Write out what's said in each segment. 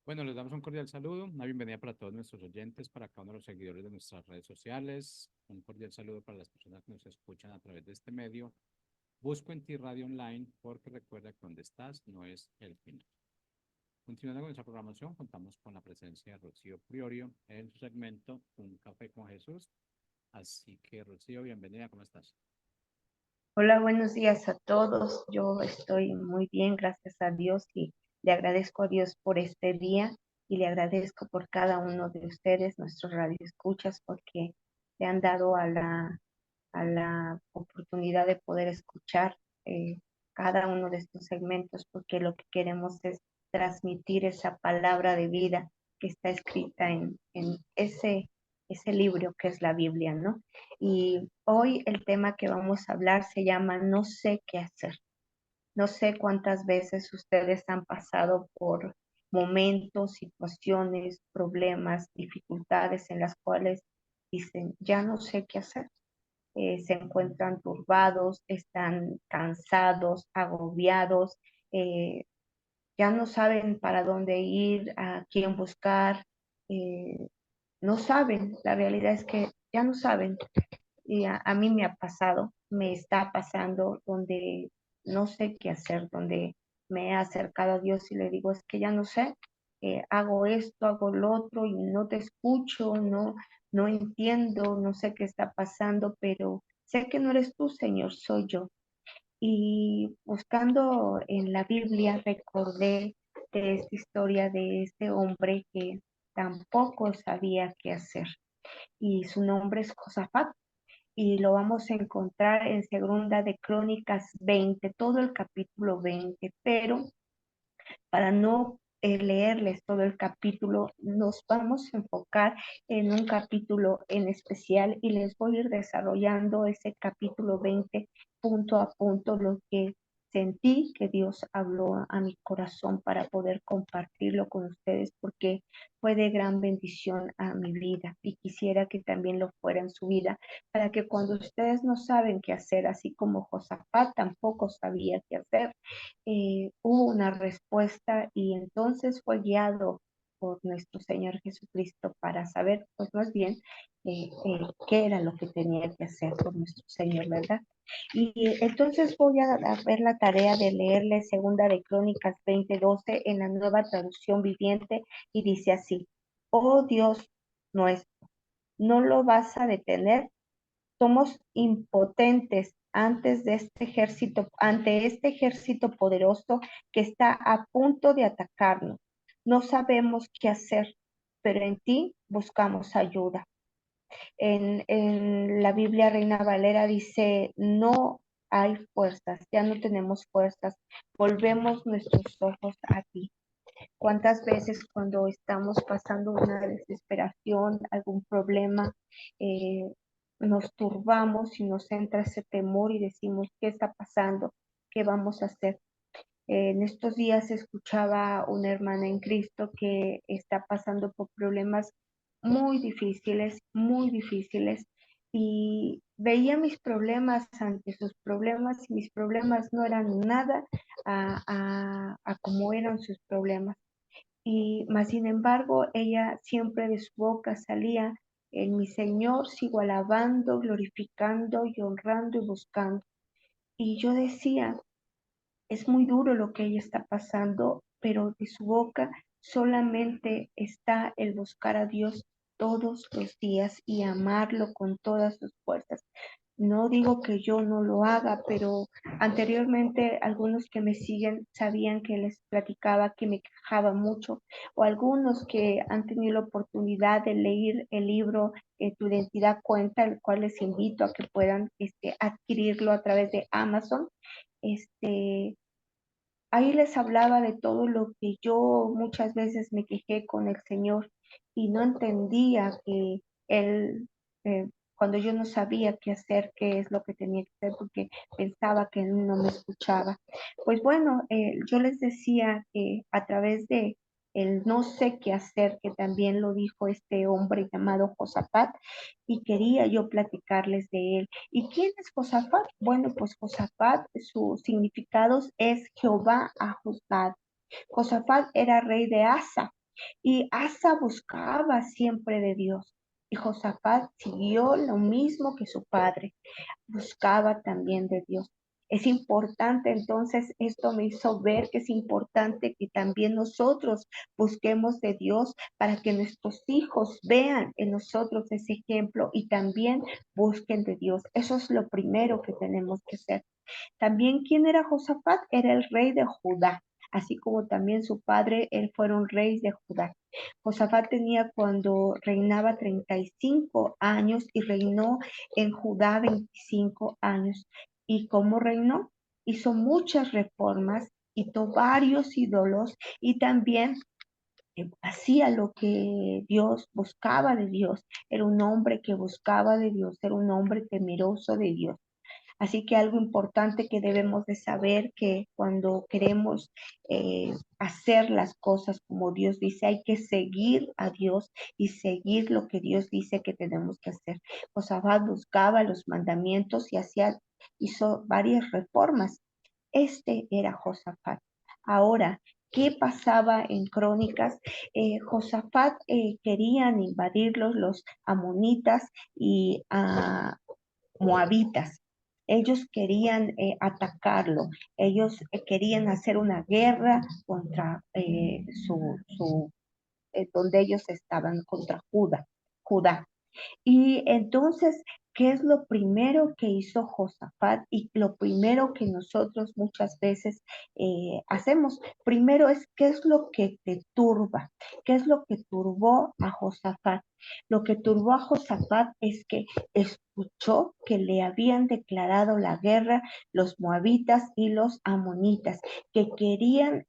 Bueno, les damos un cordial saludo, una bienvenida para todos nuestros oyentes, para cada uno de los seguidores de nuestras redes sociales, un cordial saludo para las personas que nos escuchan a través de este medio. Busco en ti Radio Online porque recuerda que donde estás no es el final. Continuando con nuestra programación, contamos con la presencia de Rocío Priorio en su segmento Un Café con Jesús. Así que, Rocío, bienvenida, ¿cómo estás? Hola, buenos días a todos. Yo estoy muy bien, gracias a Dios, y le agradezco a Dios por este día y le agradezco por cada uno de ustedes, nuestros radioescuchas, porque le han dado a la oportunidad de poder escuchar cada uno de estos segmentos, porque lo que queremos es transmitir esa palabra de vida que está escrita en ese libro que es la Biblia, ¿no? Y hoy el tema que vamos a hablar se llama No sé qué hacer. No sé cuántas veces ustedes han pasado por momentos, situaciones, problemas, dificultades en las cuales dicen, ya no sé qué hacer. Se encuentran turbados, están cansados, agobiados, eh, ya no saben para dónde ir, a quién buscar, eh, no saben, la realidad es que ya no saben. Y a mí me ha pasado, me está pasando donde no sé qué hacer, donde me he acercado a Dios y le digo, es que ya no sé, hago esto, hago lo otro y no te escucho, no entiendo, no sé qué está pasando, pero sé que no eres tú, Señor, soy yo. Y buscando en la Biblia recordé de esta historia de este hombre que tampoco sabía qué hacer. Y su nombre es Josafat y lo vamos a encontrar en Segunda de Crónicas 20, todo el capítulo 20, pero para no leerles todo el capítulo, nos vamos a enfocar en un capítulo en especial y les voy a ir desarrollando ese capítulo 20 punto a punto, lo que sentí que Dios habló a mi corazón para poder compartirlo con ustedes porque fue de gran bendición a mi vida y quisiera que también lo fuera en su vida para que cuando ustedes no saben qué hacer, así como Josafat tampoco sabía qué hacer, hubo una respuesta y entonces fue guiado por nuestro Señor Jesucristo para saber, pues más bien, qué era lo que tenía que hacer por nuestro Señor, ¿verdad? Y entonces voy a ver la tarea de leerle Segunda de Crónicas 20:12 en la Nueva Traducción Viviente y dice así: Oh Dios nuestro, no lo vas a detener, somos impotentes ante este ejército poderoso que está a punto de atacarnos. No sabemos qué hacer, pero en ti buscamos ayuda. En la Biblia Reina Valera dice, no hay fuerzas, ya no tenemos fuerzas, volvemos nuestros ojos a ti. ¿Cuántas veces cuando estamos pasando una desesperación, algún problema, eh, nos turbamos y nos entra ese temor y decimos, ¿qué está pasando? ¿Qué vamos a hacer? En estos días escuchaba una hermana en Cristo que está pasando por problemas muy difíciles, y veía mis problemas ante sus problemas y mis problemas no eran nada a como eran sus problemas. Y más sin embargo, ella siempre de su boca salía, en mi Señor sigo alabando, glorificando y honrando y buscando. Y yo decía, es muy duro lo que ella está pasando, pero de su boca solamente está el buscar a Dios todos los días y amarlo con todas sus fuerzas. No digo que yo no lo haga, pero anteriormente algunos que me siguen sabían que les platicaba que me quejaba mucho, o algunos que han tenido la oportunidad de leer el libro Tu identidad cuenta, el cual les invito a que puedan adquirirlo a través de Amazon. Este, Ahí les hablaba de todo lo que yo muchas veces me quejé con el Señor y no entendía que Él, cuando yo no sabía qué hacer, qué es lo que tenía que hacer, porque pensaba que Él no me escuchaba. Pues bueno, yo les decía que a través de el no sé qué hacer, que también lo dijo este hombre llamado Josafat, y quería yo platicarles de él. ¿Y quién es Josafat? Bueno, pues Josafat, su significado es Jehová ha juzgado. Josafat era rey de Asa. Y Asa buscaba siempre de Dios. Y Josafat siguió lo mismo que su padre, buscaba también de Dios. Es importante, entonces, esto me hizo ver que es importante que también nosotros busquemos de Dios para que nuestros hijos vean en nosotros ese ejemplo y también busquen de Dios. Eso es lo primero que tenemos que hacer. También, ¿quién era Josafat? Era el rey de Judá, así como también su padre, él fueron reyes de Judá. Josafat tenía cuando reinaba 35 años y reinó en Judá 25 años. ¿Y cómo reinó? Hizo muchas reformas, quitó varios ídolos y también hacía lo que Dios buscaba de Dios. Era un hombre que buscaba de Dios, era un hombre temeroso de Dios. Así que algo importante que debemos de saber que cuando queremos hacer las cosas como Dios dice, hay que seguir a Dios y seguir lo que Dios dice que tenemos que hacer. Josafat buscaba los mandamientos y hizo varias reformas. Este era Josafat. Ahora, ¿qué pasaba en Crónicas? Josafat querían invadirlos los amonitas y moabitas. Ellos querían atacarlo, ellos querían hacer una guerra contra donde ellos estaban, contra Judá. Y entonces, ¿qué es lo primero que hizo Josafat? Y lo primero que nosotros muchas veces hacemos, primero es qué es lo que te turba, qué es lo que turbó a Josafat. Lo que turbó a Josafat es que escuchó que le habían declarado la guerra los moabitas y los amonitas, que querían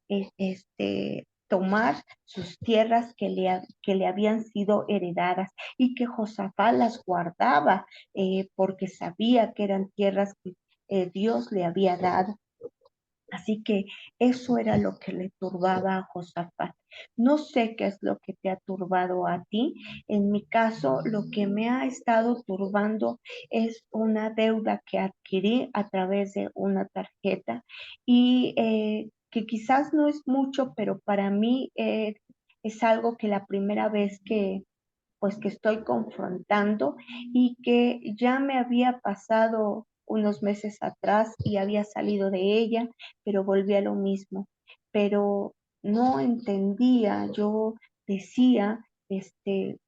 tomar sus tierras que le habían sido heredadas y que Josafat las guardaba porque sabía que eran tierras que Dios le había dado. Así que eso era lo que le turbaba a Josafat. No sé qué es lo que te ha turbado a ti. En mi caso, lo que me ha estado turbando es una deuda que adquirí a través de una tarjeta y que quizás no es mucho, pero para mí es algo que la primera vez que estoy confrontando y que ya me había pasado unos meses atrás y había salido de ella, pero volví a lo mismo. Pero no entendía, yo decía,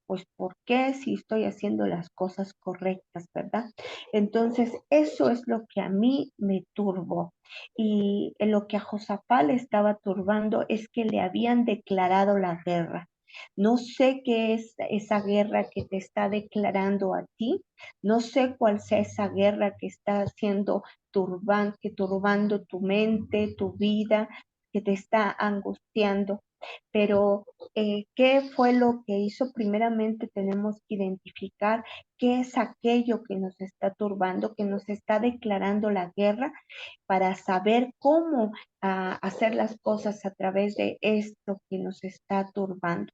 pues, ¿por qué si estoy haciendo las cosas correctas, verdad? Entonces, eso es lo que a mí me turbó. Y en lo que a Josafat le estaba turbando es que le habían declarado la guerra. No sé qué es esa guerra que te está declarando a ti. No sé cuál sea esa guerra que está haciendo turbando tu mente, tu vida, que te está angustiando. Pero, ¿qué fue lo que hizo? Primeramente tenemos que identificar qué es aquello que nos está turbando, que nos está declarando la guerra, para saber cómo hacer las cosas a través de esto que nos está turbando.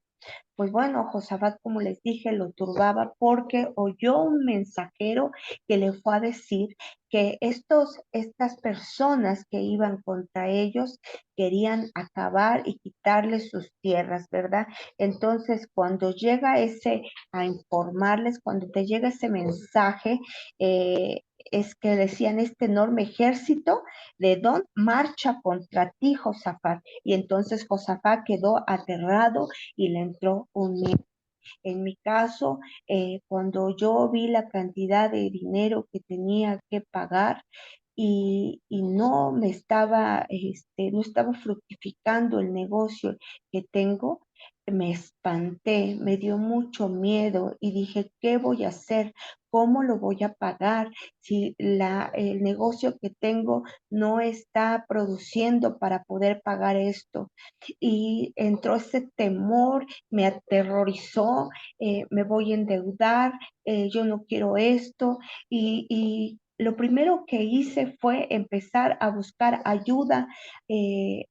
Pues bueno, Josafat, como les dije, lo turbaba porque oyó un mensajero que le fue a decir que estas personas que iban contra ellos querían acabar y quitarles sus tierras, ¿verdad? Entonces, cuando llega a informarles, cuando te llega ese mensaje, es que decían, este enorme ejército de Edom marcha contra ti, Josafat. Y entonces Josafat quedó aterrado y le entró un miedo. En mi caso, cuando yo vi la cantidad de dinero que tenía que pagar y no no estaba fructificando el negocio que tengo, me espanté, me dio mucho miedo y dije, ¿qué voy a hacer? ¿Cómo lo voy a pagar si el negocio que tengo no está produciendo para poder pagar esto? Y entró ese temor, me aterrorizó, me voy a endeudar, yo no quiero esto. Y lo primero que hice fue empezar a buscar ayuda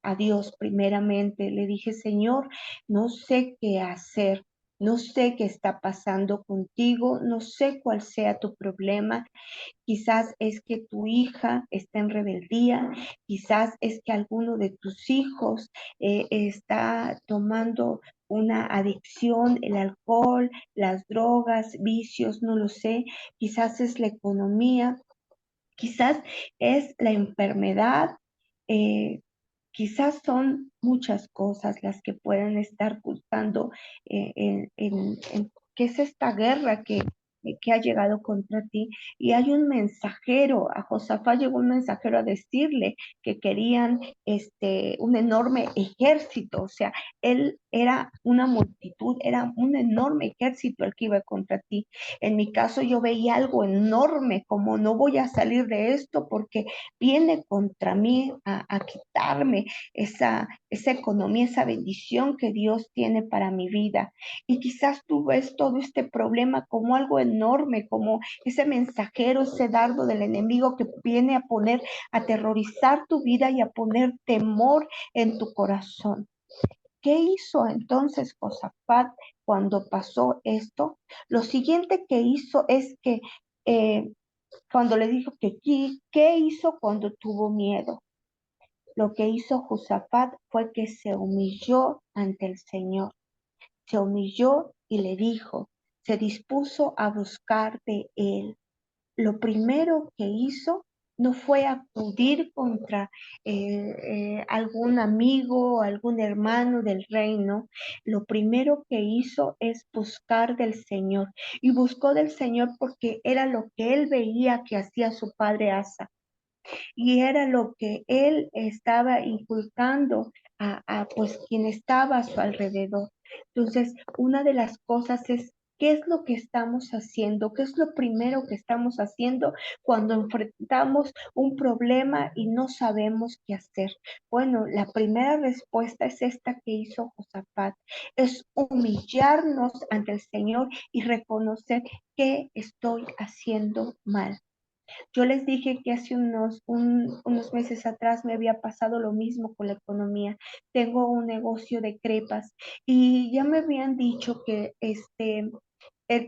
a Dios primeramente. Le dije, Señor, no sé qué hacer. No sé qué está pasando contigo, no sé cuál sea tu problema. Quizás es que tu hija está en rebeldía, quizás es que alguno de tus hijos está tomando una adicción, el alcohol, las drogas, vicios, no lo sé. Quizás es la economía, quizás es la enfermedad, eh, quizás son muchas cosas las que pueden estar pulsando qué es esta guerra que ha llegado contra ti. Y hay un mensajero, a Josafat llegó un mensajero a decirle que querían un enorme ejército, o sea, él era una multitud, era un enorme ejército el que iba contra ti. En mi caso yo veía algo enorme, como no voy a salir de esto porque viene contra mí a quitarme esa economía, esa bendición que Dios tiene para mi vida. Y quizás tú ves todo este problema como algo enorme, como ese mensajero, ese dardo del enemigo que viene a poner, a aterrorizar tu vida y a poner temor en tu corazón. ¿Qué hizo entonces Josafat cuando pasó esto? Lo siguiente que hizo es que cuando le dijo que ¿qué hizo cuando tuvo miedo? Lo que hizo Josafat fue que se humilló ante el Señor, se humilló y le dijo, se dispuso a buscar de él. Lo primero que hizo no fue acudir contra algún amigo, algún hermano del reino. Lo primero que hizo es buscar del Señor. Y buscó del Señor porque era lo que él veía que hacía su padre Asa y era lo que él estaba inculcando pues quien estaba a su alrededor. Entonces, una de las cosas es ¿qué es lo que estamos haciendo? ¿Qué es lo primero que estamos haciendo cuando enfrentamos un problema y no sabemos qué hacer? Bueno, la primera respuesta es esta que hizo Josafat, es humillarnos ante el Señor y reconocer que estoy haciendo mal. Yo les dije que hace unos meses atrás me había pasado lo mismo con la economía. Tengo un negocio de crepas y ya me habían dicho que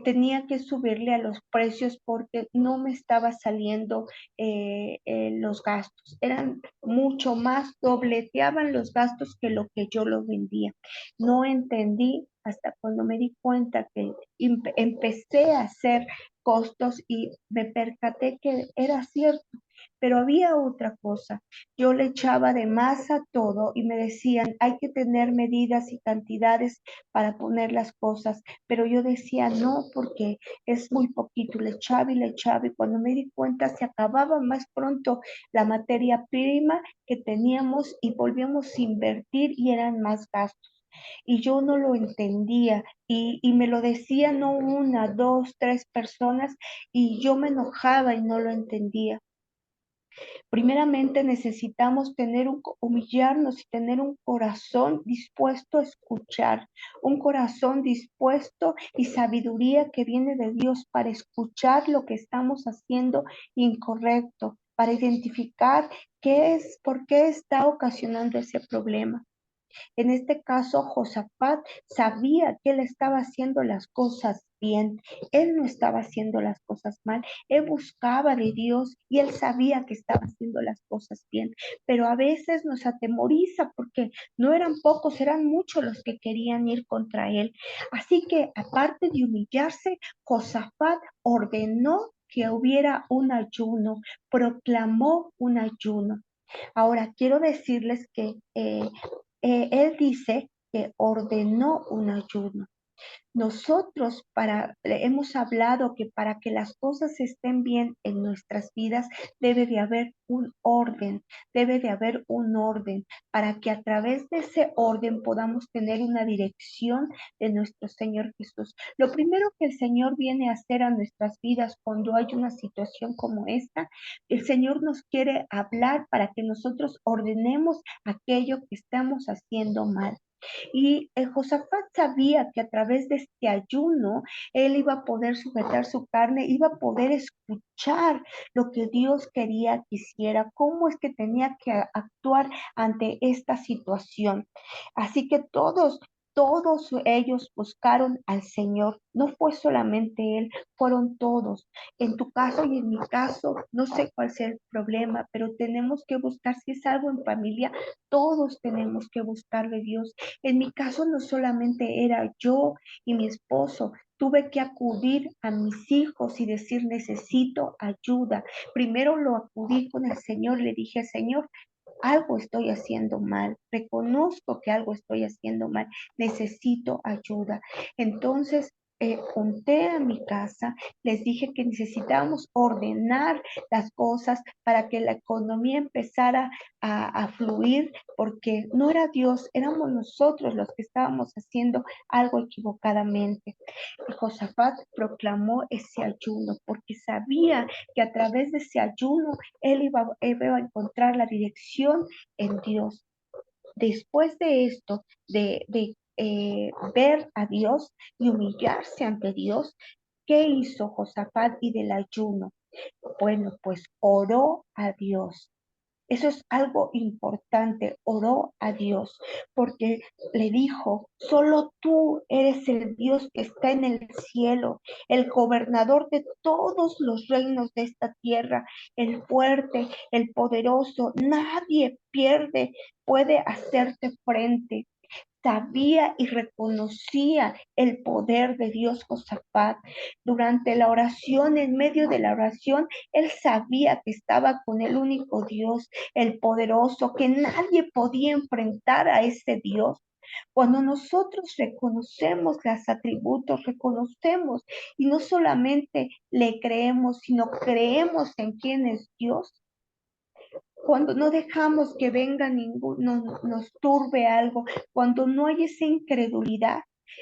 tenía que subirle a los precios porque no me estaba saliendo los gastos. Eran mucho más, dobleteaban los gastos que lo que yo lo vendía. No entendí hasta cuando me di cuenta que empecé a hacer costos y me percaté que era cierto. Pero había otra cosa. Yo le echaba de más a todo y me decían, hay que tener medidas y cantidades para poner las cosas. Pero yo decía, no, porque es muy poquito. Le echaba y cuando me di cuenta se acababa más pronto la materia prima que teníamos y volvíamos a invertir y eran más gastos. Y yo no lo entendía y me lo decían no una, dos, tres personas y yo me enojaba y no lo entendía. Primeramente necesitamos humillarnos y tener un corazón dispuesto a escuchar, un corazón dispuesto y sabiduría que viene de Dios para escuchar lo que estamos haciendo incorrecto, para identificar por qué está ocasionando ese problema. En este caso, Josafat sabía que él estaba haciendo las cosas bien. Él no estaba haciendo las cosas mal. Él buscaba de Dios y él sabía que estaba haciendo las cosas bien. Pero a veces nos atemoriza porque no eran pocos, eran muchos los que querían ir contra él. Así que aparte de humillarse, Josafat ordenó que hubiera un ayuno, proclamó un ayuno. Ahora, quiero decirles que él dice que ordenó un ayuno. Nosotros hemos hablado que para que las cosas estén bien en nuestras vidas debe de haber un orden para que a través de ese orden podamos tener una dirección de nuestro Señor Jesús. Lo primero que el Señor viene a hacer a nuestras vidas cuando hay una situación como esta, el Señor nos quiere hablar para que nosotros ordenemos aquello que estamos haciendo mal. Y Josafat sabía que a través de este ayuno él iba a poder sujetar su carne, iba a poder escuchar lo que Dios quería que hiciera, cómo es que tenía que actuar ante esta situación. Así que todos todos ellos buscaron al Señor. No fue solamente él, fueron todos. En tu caso y en mi caso, no sé cuál sea el problema, pero tenemos que buscar, si es algo en familia, todos tenemos que buscar de Dios. En mi caso no solamente era yo y mi esposo, tuve que acudir a mis hijos y decir, necesito ayuda. Primero lo acudí con el Señor, le dije, Señor, algo estoy haciendo mal, reconozco que algo estoy haciendo mal, necesito ayuda. Entonces, junté a mi casa, les dije que necesitábamos ordenar las cosas para que la economía empezara a fluir, porque no era Dios, éramos nosotros los que estábamos haciendo algo equivocadamente. Y Josafat proclamó ese ayuno porque sabía que a través de ese ayuno él iba a encontrar la dirección en Dios. Después de esto, de ver a Dios y humillarse ante Dios, ¿qué hizo Josafat y del ayuno? Bueno, pues oró a Dios. Eso es algo importante, oró a Dios, porque le dijo, solo tú eres el Dios que está en el cielo, el gobernador de todos los reinos de esta tierra, el fuerte, el poderoso, nadie puede hacerte frente. Sabía y reconocía el poder de Dios Josafat. Durante la oración, en medio de la oración, él sabía que estaba con el único Dios, el poderoso, que nadie podía enfrentar a ese Dios. Cuando nosotros reconocemos los atributos, reconocemos y no solamente le creemos, sino creemos en quién es Dios, cuando no dejamos que venga nos turbe algo, cuando no hay esa incredulidad,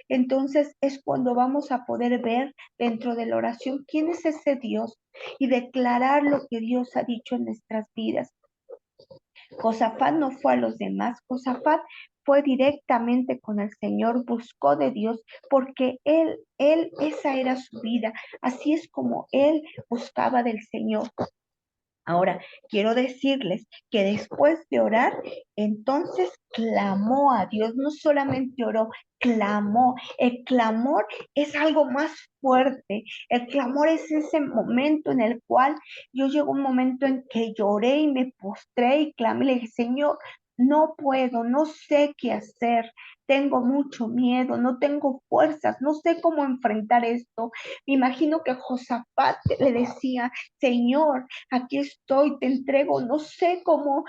entonces es cuando vamos a poder ver dentro de la oración quién es ese Dios y declarar lo que Dios ha dicho en nuestras vidas. Josafat no fue a los demás, Josafat fue directamente con el Señor, buscó de Dios, porque esa era su vida, así es como él buscaba del Señor. Ahora, quiero decirles que después de orar, entonces clamó a Dios, no solamente oró, clamó. El clamor es algo más fuerte. El clamor es ese momento en el cual yo llegó un momento en que lloré y me postré y clamé, le dije, Señor, no puedo, no sé qué hacer, tengo mucho miedo, no tengo fuerzas, no sé cómo enfrentar esto. Me imagino que Josafat le decía, Señor, aquí estoy, te entrego, no sé cómo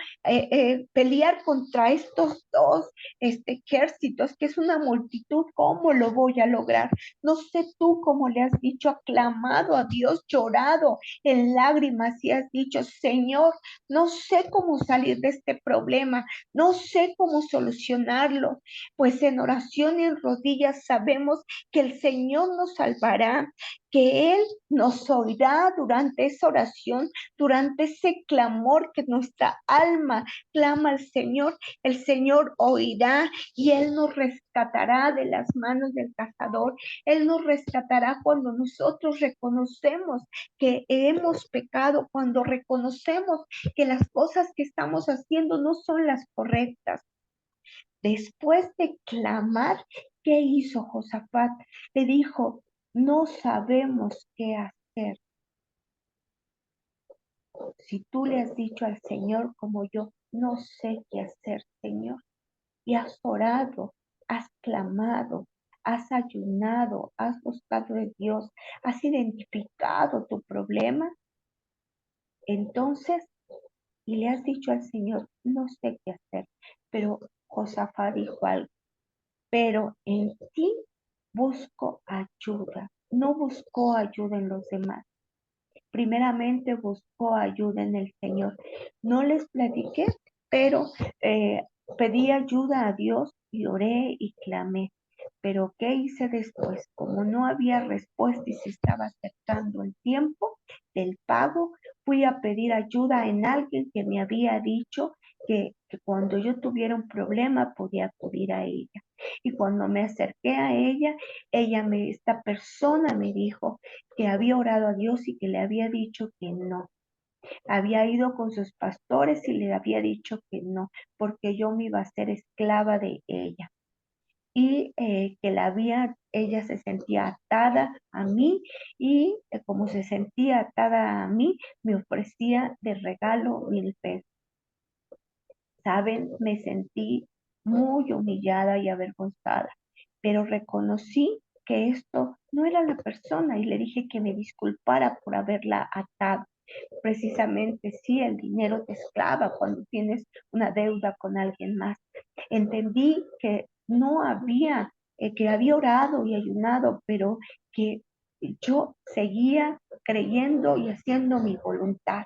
pelear contra estos dos ejércitos, que es una multitud, ¿cómo lo voy a lograr? No sé tú cómo le has dicho, aclamado a Dios, llorado en lágrimas y has dicho, Señor, no sé cómo salir de este problema, no sé cómo solucionarlo, pues en oración y en rodillas sabemos que el Señor nos salvará, que Él nos oirá durante esa oración, durante ese clamor que nuestra alma clama al Señor. El Señor oirá y Él nos rescatará de las manos del cazador. Él nos rescatará cuando nosotros reconocemos que hemos pecado, cuando reconocemos que las cosas que estamos haciendo no son las correctas. Después de clamar, ¿qué hizo Josafat? Le dijo, no sabemos qué hacer. Si tú le has dicho al Señor como yo, no sé qué hacer, Señor, y has orado, has clamado, has ayunado, has buscado de Dios, has identificado tu problema, entonces, y le has dicho al Señor, no sé qué hacer, pero Josafat dijo algo, pero en ti busco ayuda, no buscó ayuda en los demás. Primeramente buscó ayuda en el Señor. No les platiqué, pero eh, pedí ayuda a Dios y oré y clamé. Pero ¿qué hice después? Como no había respuesta y se estaba acercando el tiempo del pago, fui a pedir ayuda en alguien que me había dicho que cuando yo tuviera un problema podía acudir a ella. Y cuando me acerqué a ella, esta persona me dijo que había orado a Dios y que le había dicho que no. Había ido con sus pastores y le había dicho que no, porque yo me iba a ser esclava de ella. y que ella se sentía atada a mí y como se sentía atada a mí, me ofrecía de regalo 1,000 pesos. Saben, me sentí muy humillada y avergonzada, pero reconocí que esto no era la persona y le dije que me disculpara por haberla atado. Precisamente sí, el dinero te esclava cuando tienes una deuda con alguien más. Entendí que no había, que había orado y ayunado, pero que yo seguía creyendo y haciendo mi voluntad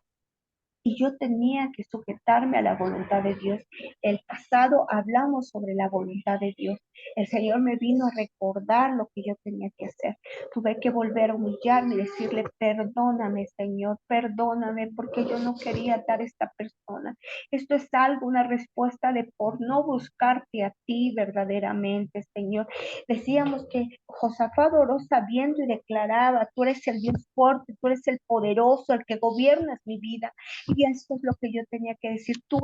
y yo tenía que sujetarme a la voluntad de Dios. El pasado hablamos sobre la voluntad de Dios. El Señor me vino a recordar lo que yo tenía que hacer. Tuve que volver a humillarme y decirle, perdóname, Señor, perdóname, porque yo no quería dar a esta persona. Esto es algo, una respuesta de por no buscarte a ti verdaderamente, Señor. Decíamos que Josafat oró sabiendo y declaraba, tú eres el Dios fuerte, tú eres el poderoso, el que gobiernas mi vida. Y esto es lo que yo tenía que decir. Tú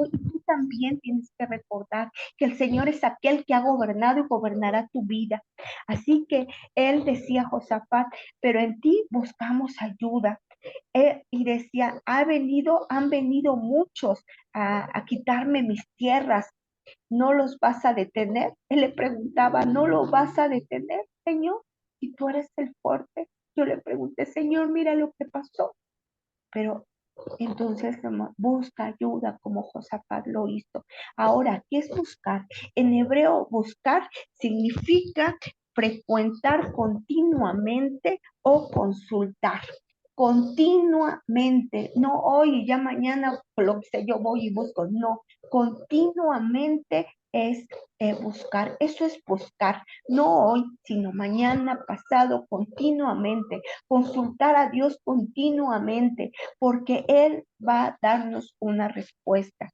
también tienes que recordar que el Señor es aquel que ha gobernado y gobernará tu vida. Así que él decía a Josafat, pero en ti buscamos ayuda. Y decía, han venido muchos a quitarme mis tierras. ¿No los vas a detener? Él le preguntaba, ¿no lo vas a detener, Señor? Y tú eres el fuerte. Yo le pregunté, Señor, mira lo que pasó. Pero entonces busca ayuda como Josafat lo hizo. Ahora, ¿qué es buscar? En hebreo, buscar significa frecuentar continuamente o consultar. Continuamente, no hoy, ya mañana, lo que sé, yo voy y busco, no, continuamente es buscar, eso es buscar, no hoy, sino mañana, pasado, continuamente, consultar a Dios continuamente, porque Él va a darnos una respuesta.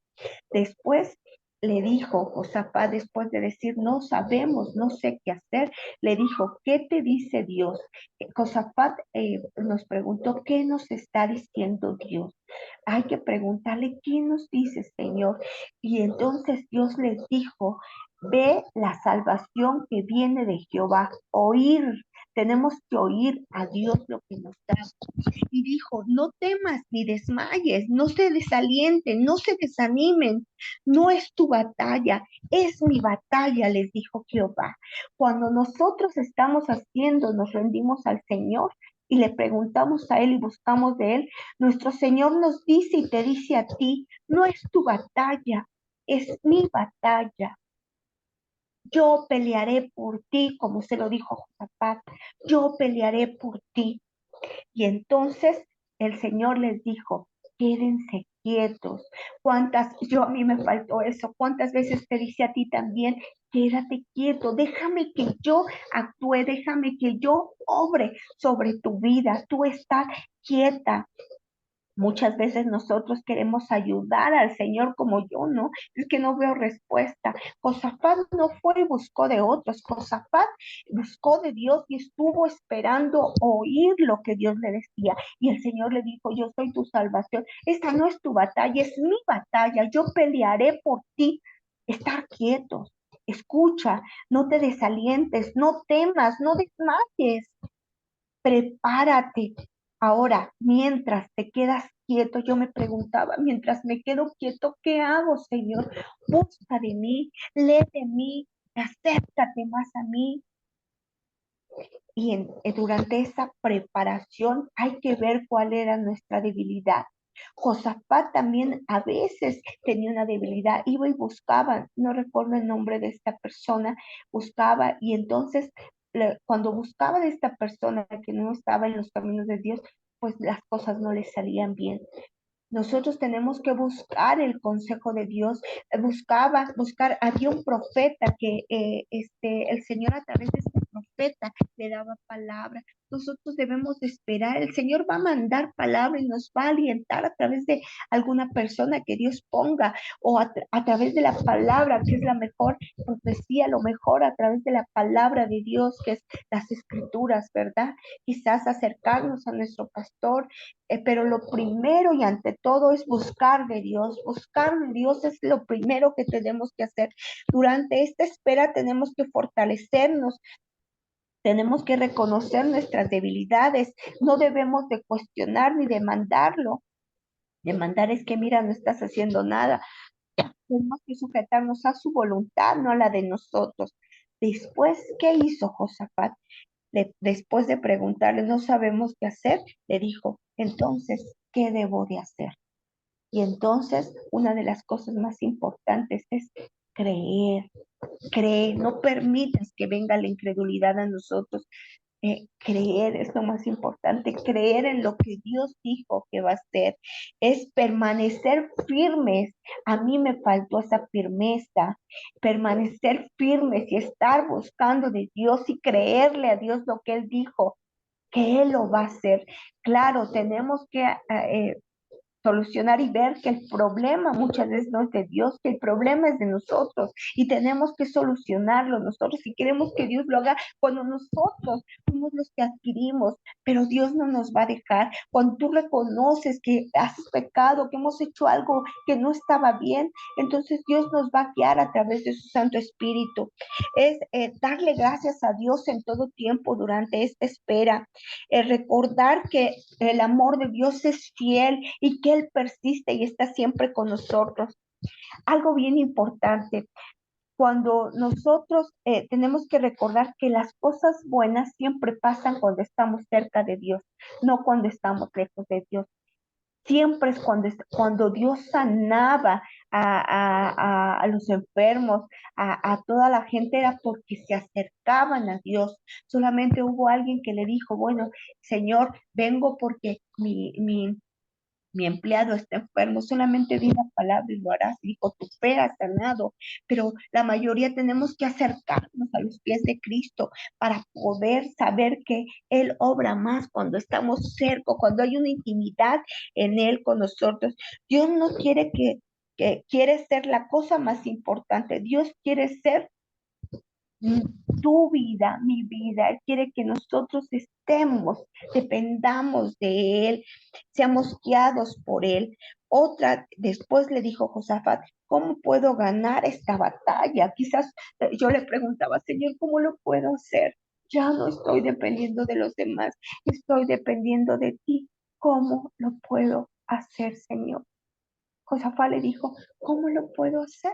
Después le dijo Josafat, después de decir, no sabemos, no sé qué hacer, le dijo, ¿qué te dice Dios? Josafat nos preguntó, ¿qué nos está diciendo Dios? Hay que preguntarle, ¿qué nos dice, Señor? Y entonces Dios les dijo, ve la salvación que viene de Jehová, oír. Tenemos que oír a Dios lo que nos da. Y dijo, no temas ni desmayes, no se desalienten, no se desanimen, no es tu batalla, es mi batalla, les dijo Jehová. Cuando nosotros estamos haciendo, nos rendimos al Señor y le preguntamos a Él y buscamos de Él, nuestro Señor nos dice y te dice a ti, no es tu batalla, es mi batalla. Yo pelearé por ti, como se lo dijo Josafat, yo pelearé por ti. Y entonces el Señor les dijo, quédense quietos. A mí me faltó eso, ¿cuántas veces te dice a ti también, quédate quieto, déjame que yo actúe, déjame que yo obre sobre tu vida, tú estás quieta? Muchas veces nosotros queremos ayudar al Señor como yo, ¿no? Es que no veo respuesta. Josafat no fue y buscó de otros. Josafat buscó de Dios y estuvo esperando oír lo que Dios le decía. Y el Señor le dijo, yo soy tu salvación. Esta no es tu batalla, es mi batalla. Yo pelearé por ti. Estar quietos. Escucha, no te desalientes, no temas, no desmayes. Prepárate. Ahora, mientras te quedas quieto, yo me preguntaba, mientras me quedo quieto, ¿qué hago, Señor? Busca de mí, lee de mí, acércate más a mí. Y durante esa preparación hay que ver cuál era nuestra debilidad. Josafat también a veces tenía una debilidad, iba y buscaba, no recuerdo el nombre de esta persona, buscaba y entonces cuando buscaba de esta persona que no estaba en los caminos de Dios, pues las cosas no le salían bien. Nosotros tenemos que buscar el consejo de Dios. Había un profeta que el Señor a través de este profeta le daba palabra. Nosotros debemos de esperar. El Señor va a mandar palabra y nos va a alientar a través de alguna persona que Dios ponga o a través de la palabra, que es la mejor profecía, lo mejor a través de la palabra de Dios, que es las escrituras, ¿verdad? Quizás acercarnos a nuestro pastor, pero lo primero y ante todo es buscar de Dios. Buscar de Dios es lo primero que tenemos que hacer. Durante esta espera tenemos que fortalecernos. Tenemos que reconocer nuestras debilidades. No debemos de cuestionar ni demandarlo. Demandar es que, mira, no estás haciendo nada. Tenemos que sujetarnos a su voluntad, no a la de nosotros. Después, ¿qué hizo Josafat? Después de preguntarle, no sabemos qué hacer, le dijo, entonces, ¿qué debo de hacer? Y entonces, una de las cosas más importantes es creer. Cree, no permitas que venga la incredulidad a nosotros. Creer es lo más importante, creer en lo que Dios dijo que va a hacer, es permanecer firmes. A mí me faltó esa firmeza, permanecer firmes y estar buscando de Dios y creerle a Dios lo que Él dijo, que Él lo va a hacer. Claro, tenemos que solucionar y ver que el problema muchas veces no es de Dios, que el problema es de nosotros y tenemos que solucionarlo nosotros si queremos que Dios lo haga cuando nosotros somos los que adquirimos, pero Dios no nos va a dejar. Cuando tú reconoces que has pecado, que hemos hecho algo que no estaba bien, entonces Dios nos va a guiar a través de su Santo Espíritu. Es darle gracias a Dios en todo tiempo durante esta espera, recordar que el amor de Dios es fiel y que Él persiste y está siempre con nosotros. Algo bien importante, cuando nosotros tenemos que recordar que las cosas buenas siempre pasan cuando estamos cerca de Dios, no cuando estamos lejos de Dios. Siempre es cuando Dios sanaba a los enfermos, a toda la gente, era porque se acercaban a Dios. Solamente hubo alguien que le dijo, bueno, Señor, vengo porque mi empleado está enfermo, solamente di la palabra y lo harás. Dijo, tu fe ha sanado, pero la mayoría tenemos que acercarnos a los pies de Cristo para poder saber que Él obra más cuando estamos cerca, cuando hay una intimidad en Él con nosotros. Dios no quiere que quiere ser la cosa más importante. Dios quiere ser tu vida, mi vida. Él quiere que nosotros estemos, dependamos de Él, seamos guiados por Él. Después le dijo Josafat, ¿cómo puedo ganar esta batalla? Quizás yo le preguntaba, Señor, ¿cómo lo puedo hacer? Ya no estoy dependiendo de los demás, estoy dependiendo de ti. ¿Cómo lo puedo hacer, Señor? Josafat le dijo, ¿cómo lo puedo hacer?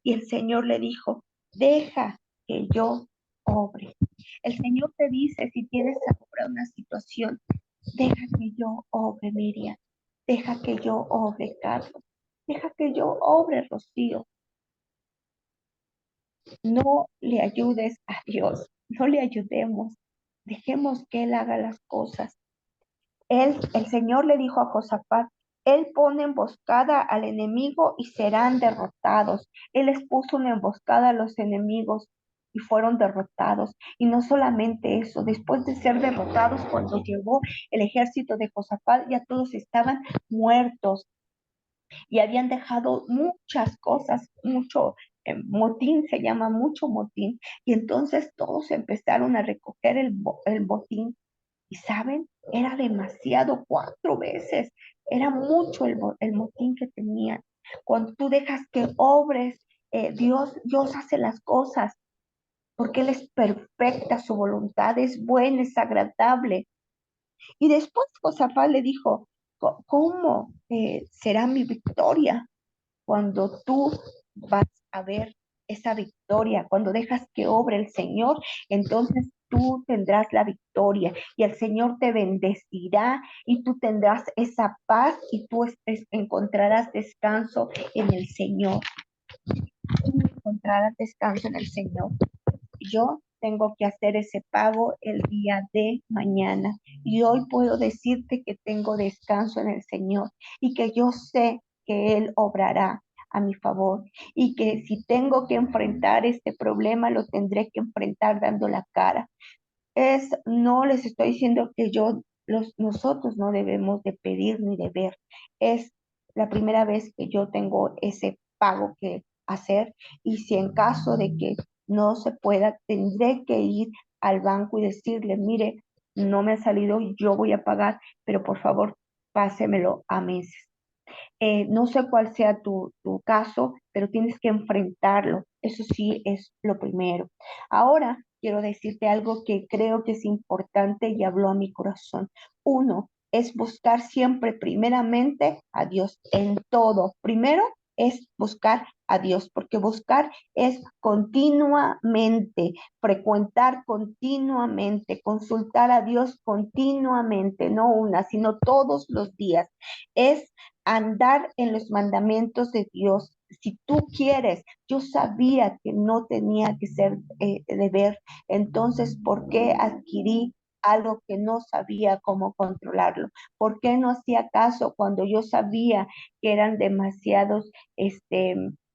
Y el Señor le dijo, deja que yo obre. El Señor te dice, si tienes ahora una situación, deja que yo obre, Miriam. Deja que yo obre, Carlos. Deja que yo obre, Rocío. No le ayudes a Dios. No le ayudemos. Dejemos que Él haga las cosas. El Señor le dijo a Josafat, Él pone emboscada al enemigo y serán derrotados. Él les puso una emboscada a los enemigos y fueron derrotados. Y no solamente eso, después de ser derrotados, cuando llegó el ejército de Josafat, ya todos estaban muertos y habían dejado muchas cosas, mucho motín, se llama mucho motín. Y entonces todos empezaron a recoger el botín. Y saben, era demasiado, 4 veces, era mucho el motín que tenían. Cuando tú dejas que obres, Dios hace las cosas, porque Él es perfecta, su voluntad es buena, es agradable. Y después Josafat le dijo, ¿cómo será mi victoria? Cuando tú vas a ver esa victoria, cuando dejas que obre el Señor, entonces tú tendrás la victoria y el Señor te bendecirá y tú tendrás esa paz y tú encontrarás descanso en el Señor. Tú encontrarás descanso en el Señor. Yo tengo que hacer ese pago el día de mañana y hoy puedo decirte que tengo descanso en el Señor y que yo sé que Él obrará. a mi favor y que si tengo que enfrentar este problema, lo tendré que enfrentar dando la cara. No les estoy diciendo que nosotros no debemos de pedir ni de ver. Es la primera vez que yo tengo ese pago que hacer y si en caso de que no se pueda, tendré que ir al banco y decirle, mire, no me ha salido, yo voy a pagar, pero por favor, pásemelo a meses. No sé cuál sea tu caso, pero tienes que enfrentarlo. Eso sí es lo primero. Ahora quiero decirte algo que creo que es importante y habló a mi corazón. Uno, es buscar siempre primeramente a Dios en todo. Primero es buscar a Dios, porque buscar es continuamente, frecuentar continuamente, consultar a Dios continuamente, no una, sino todos los días. Es andar en los mandamientos de Dios. Si tú quieres, yo sabía que no tenía que ser deber, entonces, ¿por qué adquirí algo que no sabía cómo controlarlo? ¿Por qué no hacía caso cuando yo sabía que eran demasiados,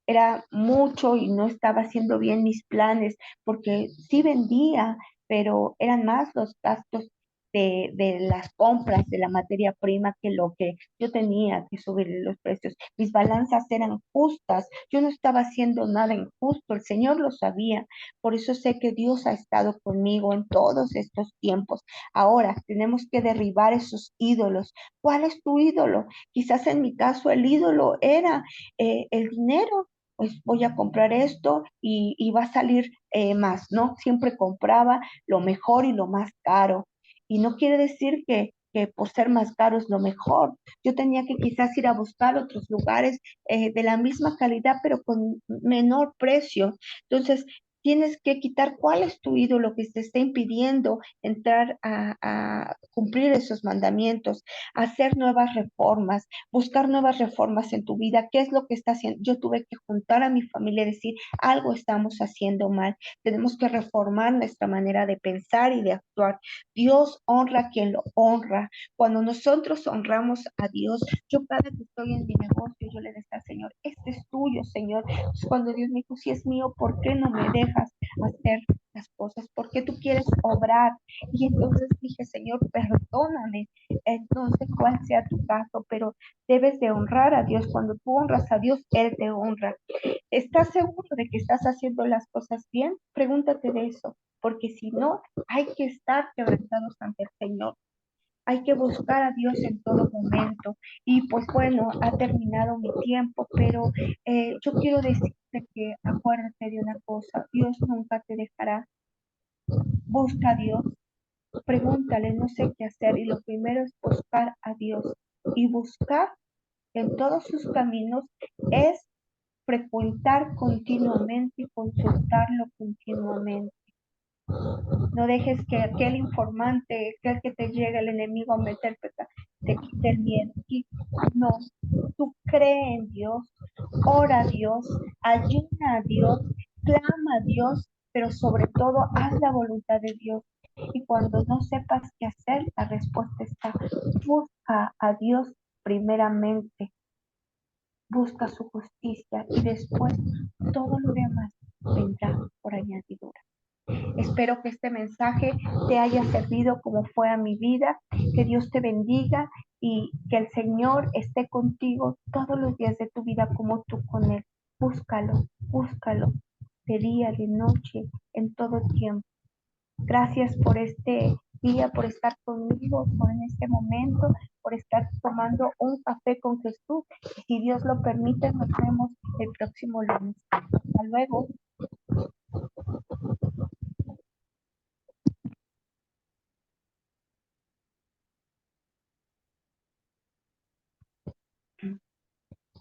era mucho y no estaba haciendo bien mis planes? Porque sí vendía, pero eran más los gastos de las compras de la materia prima que lo que yo tenía que subir los precios. Mis balanzas eran justas, yo no estaba haciendo nada injusto, el Señor lo sabía, por eso sé que Dios ha estado conmigo en todos estos tiempos. Ahora tenemos que derribar esos ídolos. ¿Cuál es tu ídolo? Quizás en mi caso el ídolo era el dinero. Pues voy a comprar esto y va a salir más, ¿no? Siempre compraba lo mejor y lo más caro. Y no quiere decir que por ser más caro es lo mejor. Yo tenía que quizás ir a buscar otros lugares de la misma calidad, pero con menor precio. Entonces, tienes que quitar cuál es tu ídolo que te está impidiendo entrar a cumplir esos mandamientos, hacer nuevas reformas, buscar nuevas reformas en tu vida. ¿Qué es lo que está haciendo? Yo tuve que juntar a mi familia y decir, algo estamos haciendo mal. Tenemos que reformar nuestra manera de pensar y de actuar. Dios honra a quien lo honra. Cuando nosotros honramos a Dios, yo cada que estoy en mi negocio, yo le decía al Señor, este es tuyo, Señor. Entonces, cuando Dios me dijo, si es mío, ¿por qué no me dejas hacer las cosas? ¿Por qué tú quieres obrar? Y entonces dije, Señor, perdóname. Entonces, cuál sea tu caso, pero debes de honrar a Dios. Cuando tú honras a Dios, Él te honra. ¿Estás seguro de que estás haciendo las cosas bien? Pregúntate de eso, porque si no, hay que estar quebrantados ante el Señor. Hay que buscar a Dios en todo momento. Y pues bueno, ha terminado mi tiempo, pero yo quiero decirte que acuérdate de una cosa, Dios nunca te dejará. Busca a Dios, pregúntale, no sé qué hacer. Y lo primero es buscar a Dios. Y buscar en todos sus caminos es frecuentar continuamente y consultarlo continuamente. No dejes que aquel informante, aquel que te llega el enemigo a meter, te quite el miedo. No, tú cree en Dios, ora a Dios, ayuna a Dios, clama a Dios, pero sobre todo haz la voluntad de Dios. Y cuando no sepas qué hacer, la respuesta está, busca a Dios primeramente, busca su justicia y después todo lo demás vendrá por añadidura. Espero que este mensaje te haya servido como fue a mi vida, que Dios te bendiga y que el Señor esté contigo todos los días de tu vida como tú con Él. Búscalo, búscalo, de día, de noche, en todo tiempo. Gracias por este día, por estar conmigo, por en este momento, por estar tomando un café con Jesús. Y si Dios lo permite, nos vemos el próximo lunes. Hasta luego.